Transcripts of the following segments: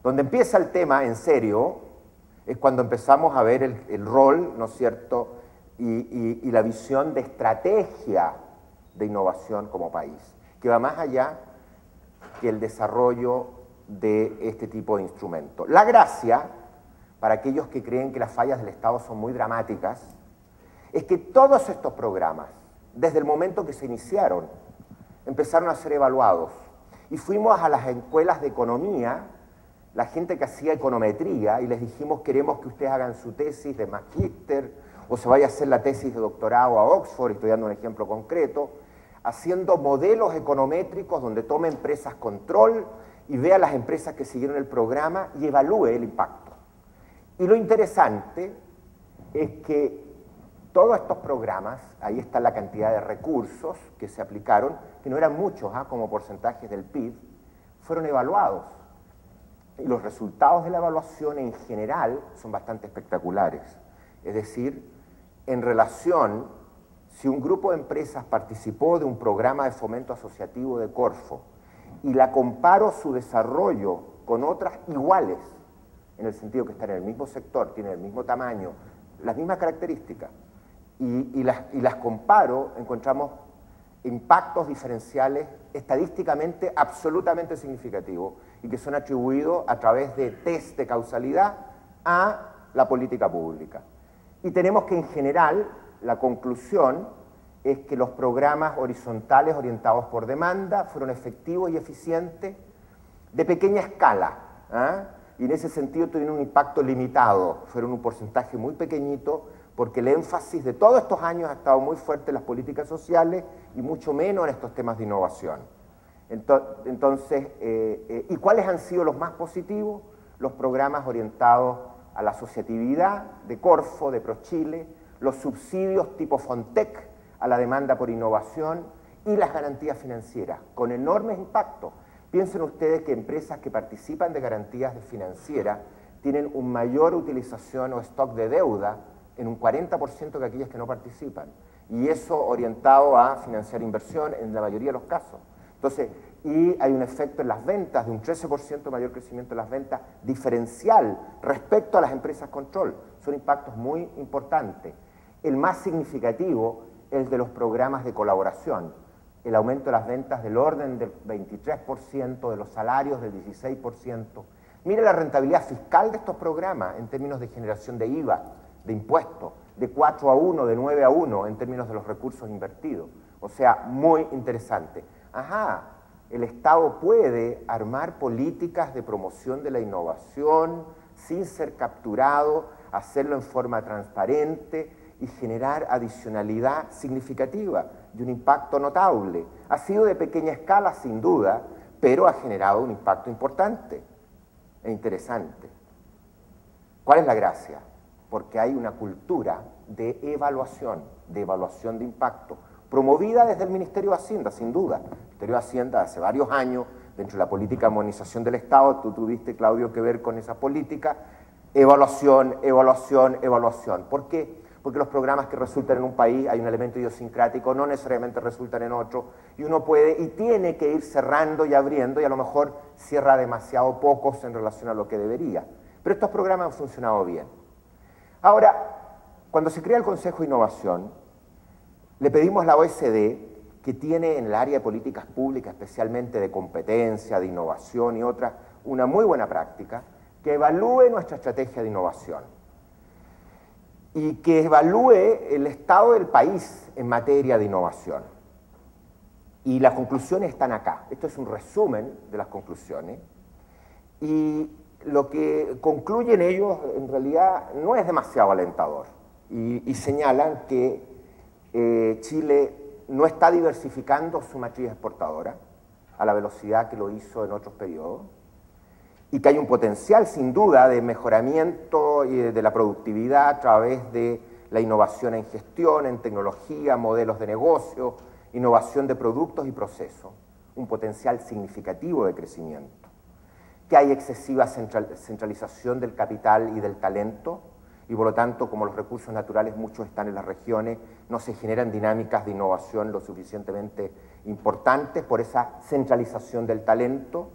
Donde empieza el tema en serio es cuando empezamos a ver el rol, ¿no es cierto?, y la visión de estrategia de innovación como país, que va más allá que el desarrollo de este tipo de instrumentos. La gracia, para aquellos que creen que las fallas del Estado son muy dramáticas, es que todos estos programas, desde el momento que se iniciaron, empezaron a ser evaluados. Y fuimos a las escuelas de economía, la gente que hacía econometría, y les dijimos, queremos que ustedes hagan su tesis de magíster, o se vaya a hacer la tesis de doctorado a Oxford, estoy dando un ejemplo concreto, haciendo modelos econométricos donde tome empresas control y vea las empresas que siguieron el programa y evalúe el impacto. Y lo interesante es que todos estos programas, ahí está la cantidad de recursos que se aplicaron, que no eran muchos, como porcentajes del PIB, fueron evaluados. Y los resultados de la evaluación en general son bastante espectaculares. Es decir, en relación, si un grupo de empresas participó de un programa de fomento asociativo de Corfo y la comparo su desarrollo con otras iguales, en el sentido que están en el mismo sector, tienen el mismo tamaño, las mismas características, y las comparo, encontramos impactos diferenciales estadísticamente absolutamente significativos y que son atribuidos a través de test de causalidad a la política pública. Y tenemos que, en general, la conclusión es que los programas horizontales orientados por demanda fueron efectivos y eficientes de pequeña escala, y en ese sentido tuvieron un impacto limitado, fueron un porcentaje muy pequeñito, porque el énfasis de todos estos años ha estado muy fuerte en las políticas sociales y mucho menos en estos temas de innovación. Entonces, ¿y cuáles han sido los más positivos? Los programas orientados a la asociatividad de Corfo, de ProChile, los subsidios tipo Fontec a la demanda por innovación y las garantías financieras, con enormes impactos. Piensen ustedes que empresas que participan de garantías financieras tienen una mayor utilización o stock de deuda en un 40% que aquellas que no participan. Y eso orientado a financiar inversión en la mayoría de los casos. Entonces, y hay un efecto en las ventas de un 13% mayor crecimiento en las ventas diferencial respecto a las empresas control. Son impactos muy importantes. El más significativo es el de los programas de colaboración. El aumento de las ventas del orden del 23%, de los salarios del 16%. Mire la rentabilidad fiscal de estos programas en términos de generación de IVA, de impuestos, de 4-1, de 9-1 en términos de los recursos invertidos. O sea, muy interesante. El Estado puede armar políticas de promoción de la innovación sin ser capturado, hacerlo en forma transparente y generar adicionalidad significativa y un impacto notable. Ha sido de pequeña escala, sin duda, pero ha generado un impacto importante e interesante. ¿Cuál es la gracia? Porque hay una cultura de evaluación de impacto, promovida desde el Ministerio de Hacienda, sin duda. El Ministerio de Hacienda hace varios años, dentro de la política de modernización del Estado, tú tuviste, Claudio, que ver con esa política, evaluación. ¿Por qué? Porque los programas que resultan en un país, hay un elemento idiosincrático, no necesariamente resultan en otro, y uno puede y tiene que ir cerrando y abriendo, y a lo mejor cierra demasiado pocos en relación a lo que debería. Pero estos programas han funcionado bien. Ahora, cuando se crea el Consejo de Innovación, le pedimos a la OECD, que tiene en el área de políticas públicas, especialmente de competencia, de innovación y otras, una muy buena práctica, que evalúe nuestra estrategia de innovación y que evalúe el estado del país en materia de innovación. Y las conclusiones están acá. Esto es un resumen de las conclusiones. Y lo que concluyen ellos en realidad no es demasiado alentador. Y señalan que Chile no está diversificando su matriz exportadora a la velocidad que lo hizo en otros periodos, y que hay un potencial sin duda de mejoramiento de la productividad a través de la innovación en gestión, en tecnología, modelos de negocio, innovación de productos y procesos, un potencial significativo de crecimiento, que hay excesiva centralización del capital y del talento, y por lo tanto, como los recursos naturales muchos están en las regiones, no se generan dinámicas de innovación lo suficientemente importantes por esa centralización del talento,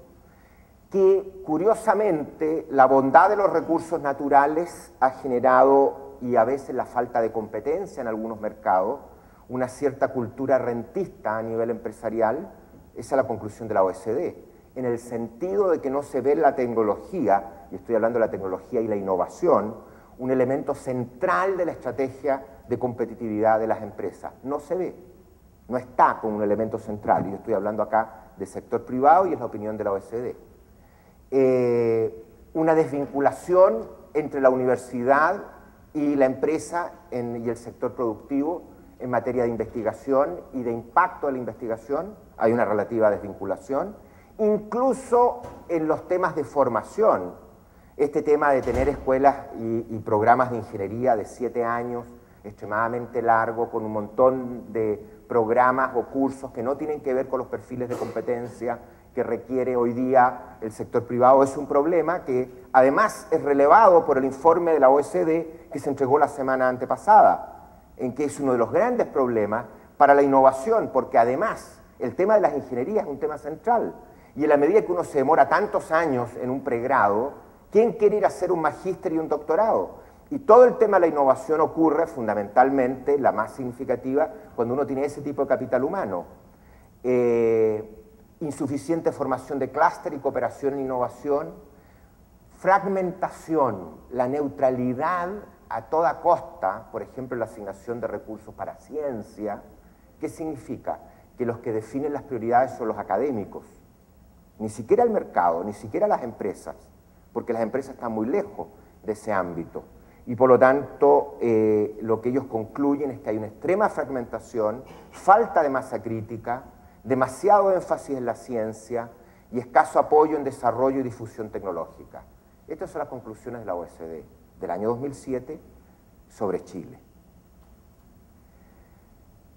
que curiosamente la bondad de los recursos naturales ha generado, y a veces la falta de competencia en algunos mercados, una cierta cultura rentista a nivel empresarial. Esa es la conclusión de la OECD, en el sentido de que no se ve la tecnología, y estoy hablando de la tecnología y la innovación, un elemento central de la estrategia de competitividad de las empresas. No se ve, no está como un elemento central, y yo estoy hablando acá del sector privado y es la opinión de la OECD. Una desvinculación entre la universidad y la empresa y el sector productivo en materia de investigación y de impacto de la investigación, hay una relativa desvinculación, incluso en los temas de formación. Este tema de tener escuelas y programas de ingeniería de 7 años, extremadamente largo, con un montón de programas o cursos que no tienen que ver con los perfiles de competencia que requiere hoy día el sector privado, es un problema que además es relevado por el informe de la OECD que se entregó la semana antepasada, en que es uno de los grandes problemas para la innovación, porque además el tema de las ingenierías es un tema central, y en la medida que uno se demora tantos años en un pregrado, ¿quién quiere ir a hacer un magíster y un doctorado? Y todo el tema de la innovación ocurre fundamentalmente, la más significativa, cuando uno tiene ese tipo de capital humano. Insuficiente formación de clúster y cooperación en innovación, fragmentación, la neutralidad a toda costa, por ejemplo, la asignación de recursos para ciencia. ¿Qué significa? Que los que definen las prioridades son los académicos, ni siquiera el mercado, ni siquiera las empresas, porque las empresas están muy lejos de ese ámbito. Y por lo tanto, lo que ellos concluyen es que hay una extrema fragmentación, falta de masa crítica, demasiado énfasis en la ciencia y escaso apoyo en desarrollo y difusión tecnológica. Estas son las conclusiones de la OECD del año 2007 sobre Chile.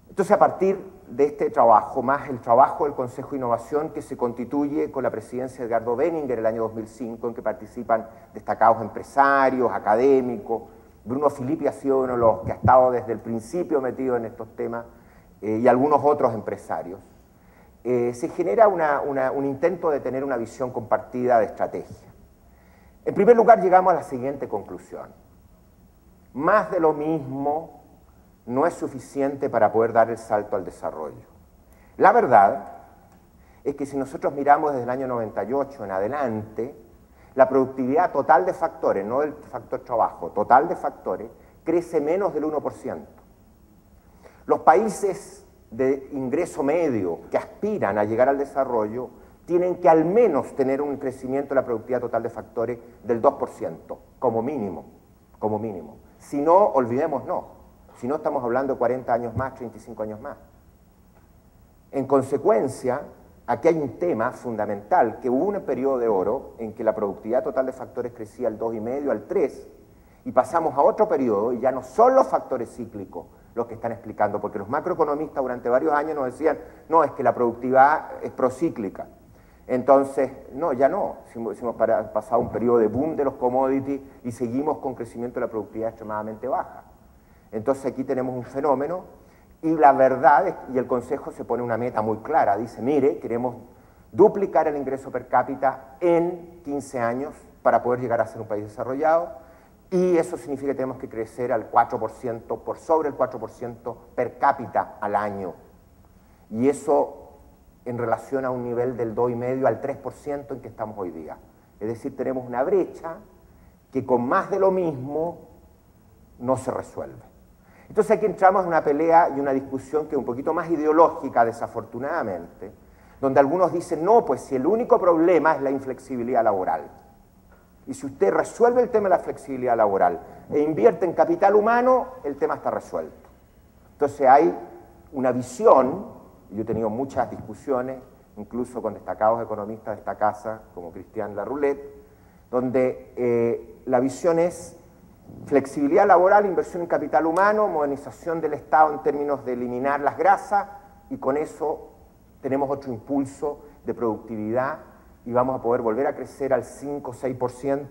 Entonces, a partir de este trabajo, más el trabajo del Consejo de Innovación, que se constituye con la presidencia de Edgardo Benninger el año 2005, en que participan destacados empresarios, académicos. Bruno Filippi ha sido uno de los que ha estado desde el principio metido en estos temas, y algunos otros empresarios. Se genera un intento de tener una visión compartida de estrategia. En primer lugar, llegamos a la siguiente conclusión. Más de lo mismo no es suficiente para poder dar el salto al desarrollo. La verdad es que si nosotros miramos desde el año 98 en adelante, la productividad total de factores, no del factor trabajo, total de factores, crece menos del 1%. Los países de ingreso medio que aspiran a llegar al desarrollo tienen que al menos tener un crecimiento de la productividad total de factores del 2%, como mínimo, como mínimo. Si no, olvidémonos, si no estamos hablando de 40 años más, 35 años más. En consecuencia, aquí hay un tema fundamental, que hubo un periodo de oro en que la productividad total de factores crecía al 2,5, al 3, y pasamos a otro periodo, y ya no son los factores cíclicos los que están explicando, porque los macroeconomistas durante varios años nos decían, no, es que la productividad es procíclica. Entonces, no, ya no, hemos pasado un periodo de boom de los commodities y seguimos con crecimiento de la productividad extremadamente baja. Entonces aquí tenemos un fenómeno, y la verdad es, y el Consejo se pone una meta muy clara, dice, mire, queremos duplicar el ingreso per cápita en 15 años para poder llegar a ser un país desarrollado, y eso significa que tenemos que crecer al 4%, por sobre el 4% per cápita al año. Y eso en relación a un nivel del 2,5 al 3% en que estamos hoy día. Es decir, tenemos una brecha que con más de lo mismo no se resuelve. Entonces aquí entramos en una pelea y una discusión que es un poquito más ideológica, desafortunadamente, donde algunos dicen, no, pues si el único problema es la inflexibilidad laboral. Y si usted resuelve el tema de la flexibilidad laboral e invierte en capital humano, el tema está resuelto. Entonces hay una visión, y yo he tenido muchas discusiones, incluso con destacados economistas de esta casa, como Cristian Larroulet, donde la visión es flexibilidad laboral, inversión en capital humano, modernización del Estado en términos de eliminar las grasas, y con eso tenemos otro impulso de productividad y vamos a poder volver a crecer al 5 o 6%.